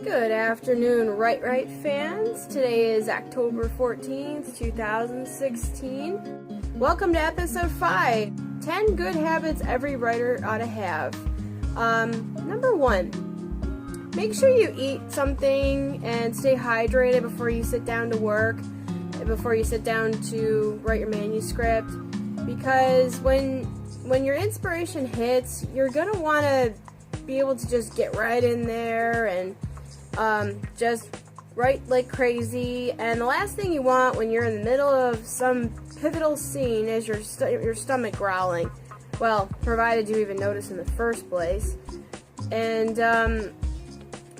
Good afternoon, Right fans. Today is October 14th, 2016. Welcome to episode 5, 10 good habits every writer ought to have. Number 1, make sure you eat something and stay hydrated before you sit down to work, before you sit down to write your manuscript, because when your inspiration hits, you're going to want to be able to just get right in there and just write like crazy. And the last thing you want when you're in the middle of some pivotal scene is your stomach growling. Well, provided you even notice in the first place. And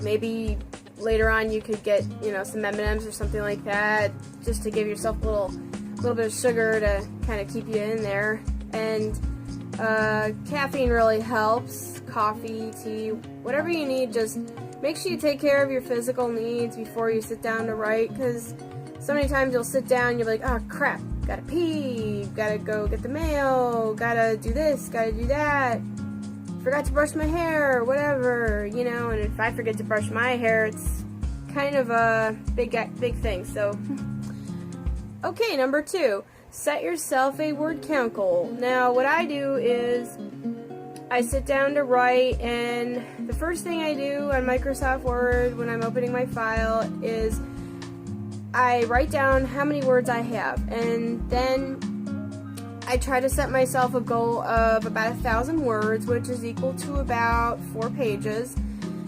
maybe later on you could get, some M&Ms or something like that, just to give yourself a little bit of sugar to kind of keep you in there. And caffeine really helps. Coffee, tea, whatever you need, just make sure you take care of your physical needs before you sit down to write, because so many times you'll sit down and you'll be like, oh crap, gotta pee, gotta go get the mail, gotta do this, gotta do that, forgot to brush my hair, whatever, and if I forget to brush my hair, it's kind of a big thing. So okay, number 2, set yourself a word count goal. Now what I do is I sit down to write, and the first thing I do on Microsoft Word when I'm opening my file is I write down how many words I have, and then I try to set myself a goal of about 1,000 words, which is equal to about 4 pages.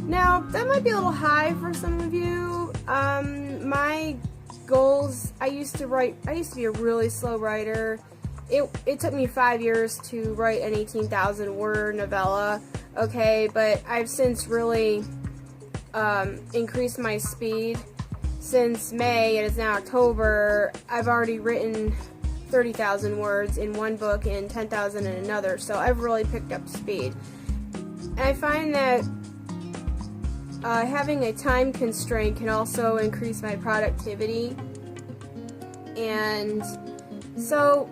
Now, that might be a little high for some of you. My goals, I used to be a really slow writer. It took me 5 years to write an 18,000 word novella, okay, but I've since really increased my speed. Since May, and it's now October, I've already written 30,000 words in one book and 10,000 in another, so I've really picked up speed. And I find that having a time constraint can also increase my productivity. And so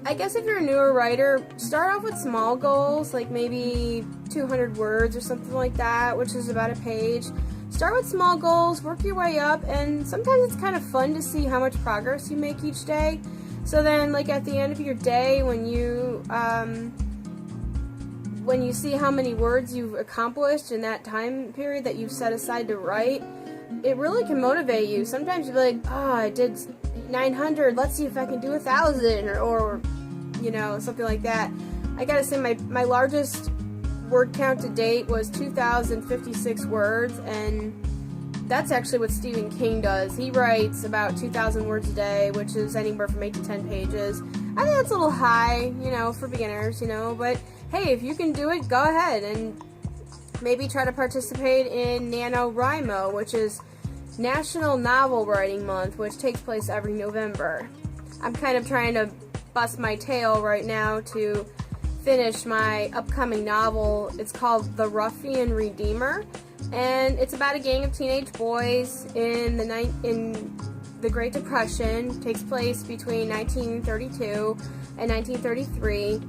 I guess if you're a newer writer, start off with small goals, like maybe 200 words or something like that, which is about a page. Start with small goals, work your way up, and sometimes it's kind of fun to see how much progress you make each day. So then, like at the end of your day, when you see how many words you've accomplished in that time period that you've set aside to write, it really can motivate you. Sometimes you'll be like, oh, I did 900, let's see if I can do 1,000, or something like that. I gotta say, my largest word count to date was 2,056 words, and that's actually what Stephen King does. He writes about 2,000 words a day, which is anywhere from 8 to 10 pages. I think that's a little high, for beginners, but hey, if you can do it, go ahead and maybe try to participate in NaNoWriMo, which is National Novel Writing Month, which takes place every November. I'm kind of trying to bust my tail right now to finish my upcoming novel. It's called The Ruffie and Redeemer, and it's about a gang of teenage boys in the Great Depression. It takes place between 1932 and 1933,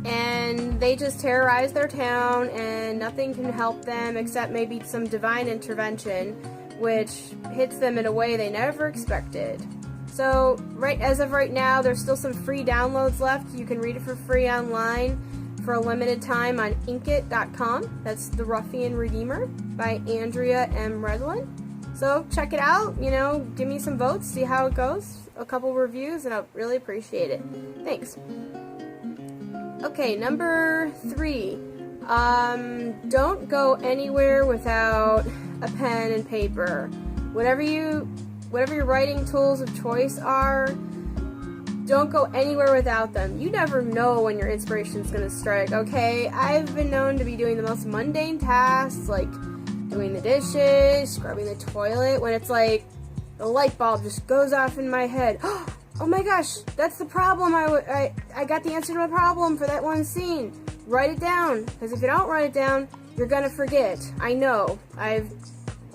and they just terrorize their town, and nothing can help them except maybe some divine intervention, which hits them in a way they never expected. So, as of right now, there's still some free downloads left. You can read it for free online for a limited time on inkit.com. That's The Ruffie and Redeemer by Andria Redlin. So, check it out, give me some votes, see how it goes, a couple reviews, and I'll really appreciate it. Thanks. Okay, number 3. Don't go anywhere without a pen and paper. Whatever your writing tools of choice are, don't go anywhere without them. You never know when your inspiration is going to strike, okay? I've been known to be doing the most mundane tasks, like doing the dishes, scrubbing the toilet, when it's like the light bulb just goes off in my head. Oh my gosh, that's the problem. I got the answer to my problem for that one scene. Write it down, because if you don't write it down, you're going to forget. I know. I've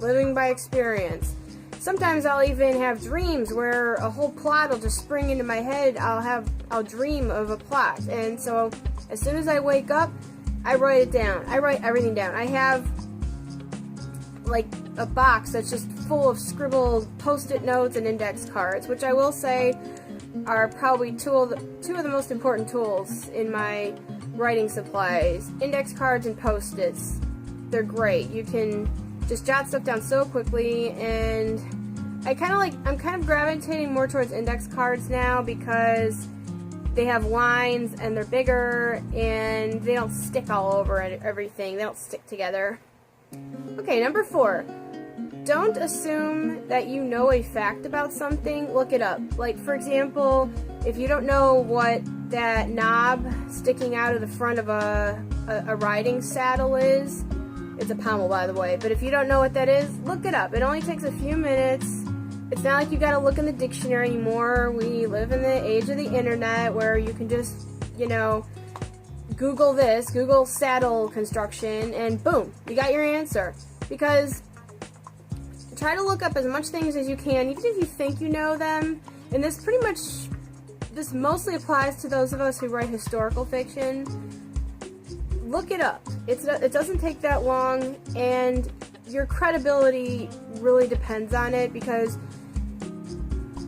living by experience. Sometimes I'll even have dreams where a whole plot will just spring into my head. I'll dream of a plot, and so as soon as I wake up, I write it down. I write everything down. I have like a box that's just full of scribbled post-it notes and index cards, which I will say are probably two of the most important tools in my writing supplies. Index cards and post-its. They're great. You can just jot stuff down so quickly, and I'm kind of gravitating more towards index cards now because they have lines and they're bigger and they don't stick all over everything. They don't stick together. Okay, number 4. Don't assume that you know a fact about something. Look it up. Like, for example, if you don't know what that knob sticking out of the front of a riding saddle is, it's a pommel, by the way, but if you don't know what that is, look it up. It only takes a few minutes. It's not like you gotta look in the dictionary anymore. We live in the age of the internet where you can just, Google this, Google saddle construction, and boom, you got your answer. Because try to look up as much things as you can, even if you think you know them. And this mostly applies to those of us who write historical fiction. Look it up. It doesn't take that long, and your credibility really depends on it, because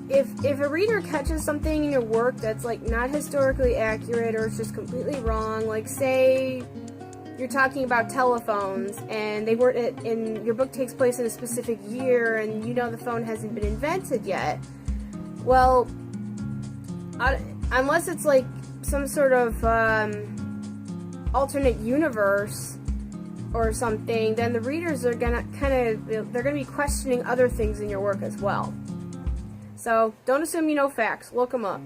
if a reader catches something in your work that's like not historically accurate, or it's just completely wrong, like say you're talking about telephones and they weren't and your book takes place in a specific year and the phone hasn't been invented yet, well, unless it's like some sort of alternate universe or something, then the readers are gonna they're gonna be questioning other things in your work as well. So don't assume you know facts. Look them up.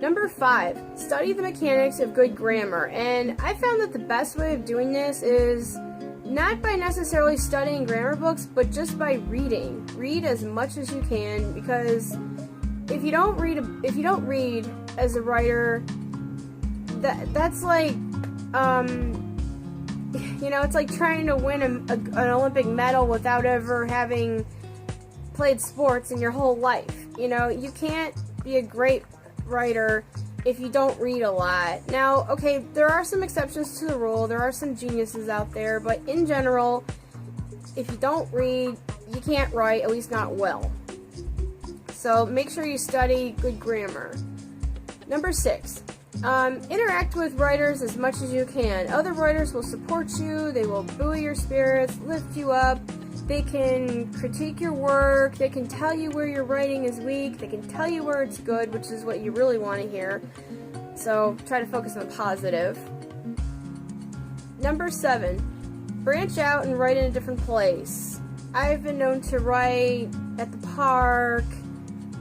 Number 5, study the mechanics of good grammar. And I found that the best way of doing this is not by necessarily studying grammar books, but just by reading. Read as much as you can, because if you don't read as a writer, that's like it's like trying to win an Olympic medal without ever having played sports in your whole life. You can't be a great writer if you don't read a lot. Now, okay, there are some exceptions to the rule. There are some geniuses out there, but in general, if you don't read, you can't write, at least not well. So make sure you study good grammar. Number 6. Interact with writers as much as you can. Other writers will support you, they will buoy your spirits, lift you up, they can critique your work, they can tell you where your writing is weak, they can tell you where it's good, which is what you really want to hear. So try to focus on the positive. Number 7, branch out and write in a different place. I've been known to write at the park,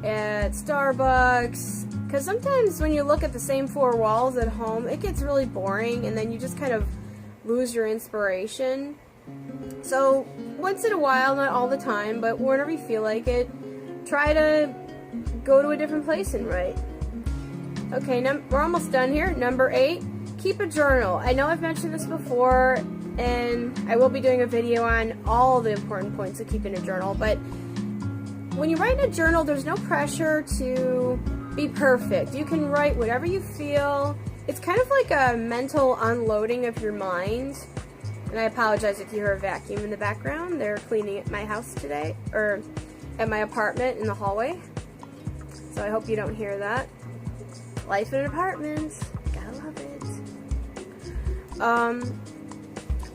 at Starbucks, because sometimes when you look at the same 4 walls at home, it gets really boring, and then you just kind of lose your inspiration. So once in a while, not all the time, but whenever you feel like it, try to go to a different place and write. Okay, we're almost done here. Number 8, keep a journal. I know I've mentioned this before, and I will be doing a video on all the important points of keeping a journal, but when you write in a journal, there's no pressure to be perfect. You can write whatever you feel. It's kind of like a mental unloading of your mind. And I apologize if you hear a vacuum in the background. They're cleaning at my house today, or at my apartment in the hallway. So I hope you don't hear that. Life in an apartment. Gotta love it.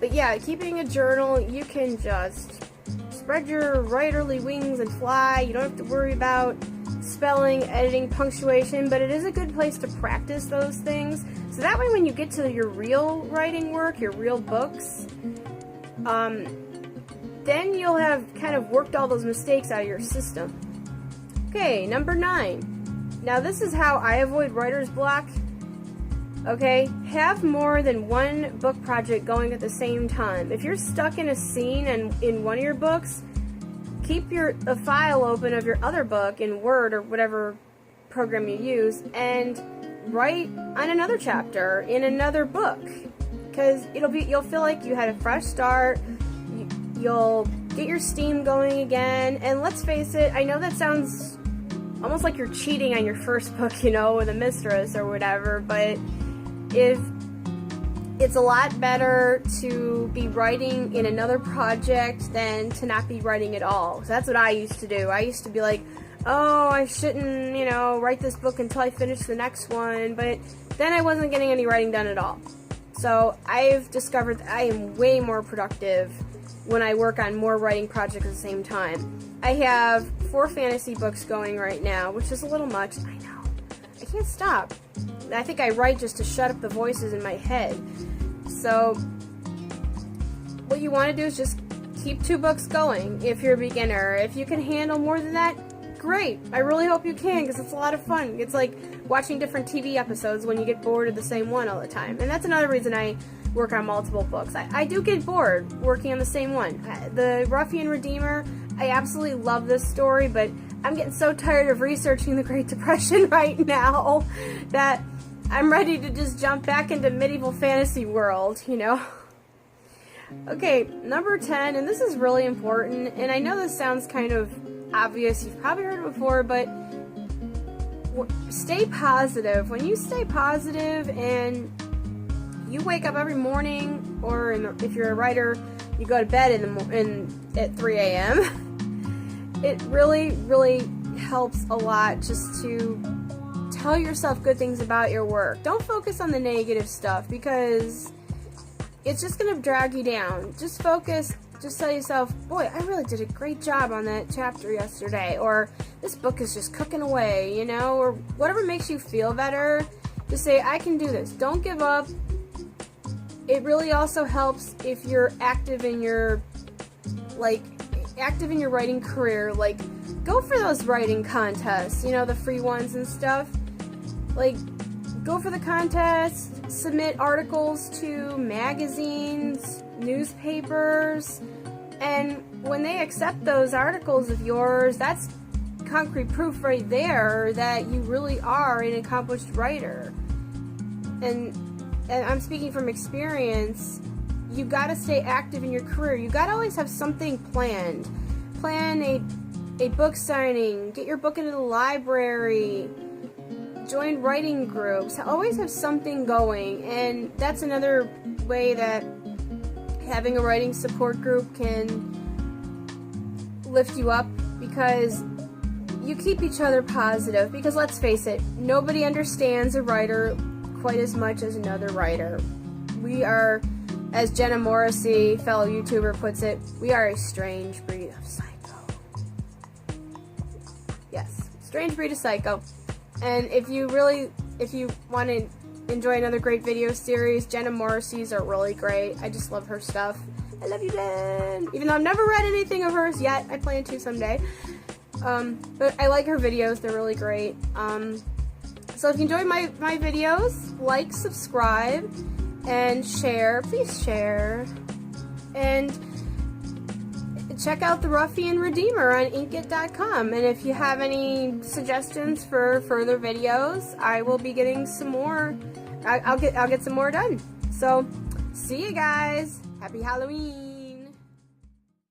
But yeah, keeping a journal, you can just spread your writerly wings and fly. You don't have to worry about spelling, editing, punctuation, but it is a good place to practice those things. So that way when you get to your real writing work, your real books, then you'll have kind of worked all those mistakes out of your system. Okay, number 9. Now this is how I avoid writer's block. Okay, have more than one book project going at the same time. If you're stuck in a scene and in one of your books, keep a file open of your other book in Word or whatever program you use, and write on another chapter in another book, because you'll feel like you had a fresh start. You'll get your steam going again. And let's face it, I know that sounds almost like you're cheating on your first book, with a mistress or whatever, but if it's a lot better to be writing in another project than to not be writing at all. So that's what I used to do. I used to be like, oh, I shouldn't, you know, write this book until I finish the next one, but then I wasn't getting any writing done at all. So I've discovered that I am way more productive when I work on more writing projects at the same time. I have 4 fantasy books going right now, which is a little much. I know. I can't stop. I think I write just to shut up the voices in my head. So what you want to do is just keep 2 books going if you're a beginner. If you can handle more than that, great. I really hope you can, because it's a lot of fun. It's like watching different TV episodes when you get bored of the same one all the time. And that's another reason I work on multiple books. I do get bored working on the same one. The Ruffie and Redeemer, I absolutely love this story, but I'm getting so tired of researching the Great Depression right now that I'm ready to just jump back into medieval fantasy world, you know? Okay, number 10, and this is really important, and I know this sounds kind of obvious, you've probably heard it before, but stay positive. When you stay positive and you wake up every morning, or if you're a writer, you go to bed at 3 a.m., it really, really helps a lot just to tell yourself good things about your work. Don't focus on the negative stuff, because it's just going to drag you down. Just focus, just tell yourself, boy, I really did a great job on that chapter yesterday, or this book is just cooking away, you know, or whatever makes you feel better. Just say, I can do this. Don't give up. It really also helps if you're active in your writing career. Like, go for those writing contests, you know, the free ones and stuff. Like, go for the contests, submit articles to magazines, newspapers, and when they accept those articles of yours, that's concrete proof right there that you really are an accomplished writer. And I'm speaking from experience. You gotta stay active in your career. You gotta always have something planned. Plan a book signing, get your book into the library, join writing groups. Always have something going, and that's another way that having a writing support group can lift you up, because you keep each other positive. Because let's face it, nobody understands a writer quite as much as another writer. We are, as Jenna Morrissey, fellow YouTuber, puts it, we are a strange breed of psycho. Yes, strange breed of psycho. And if you want to enjoy another great video series, Jenna Morrissey's are really great. I just love her stuff. I love you, Jen. Even though I've never read anything of hers yet, I plan to someday. But I like her videos. They're really great. So if you enjoy my videos, like, subscribe, and share. Please share. And check out the Ruffie and Redeemer on Inkit.com. And if you have any suggestions for further videos, I will be getting some more. I'll get some more done. So, see you guys. Happy Halloween.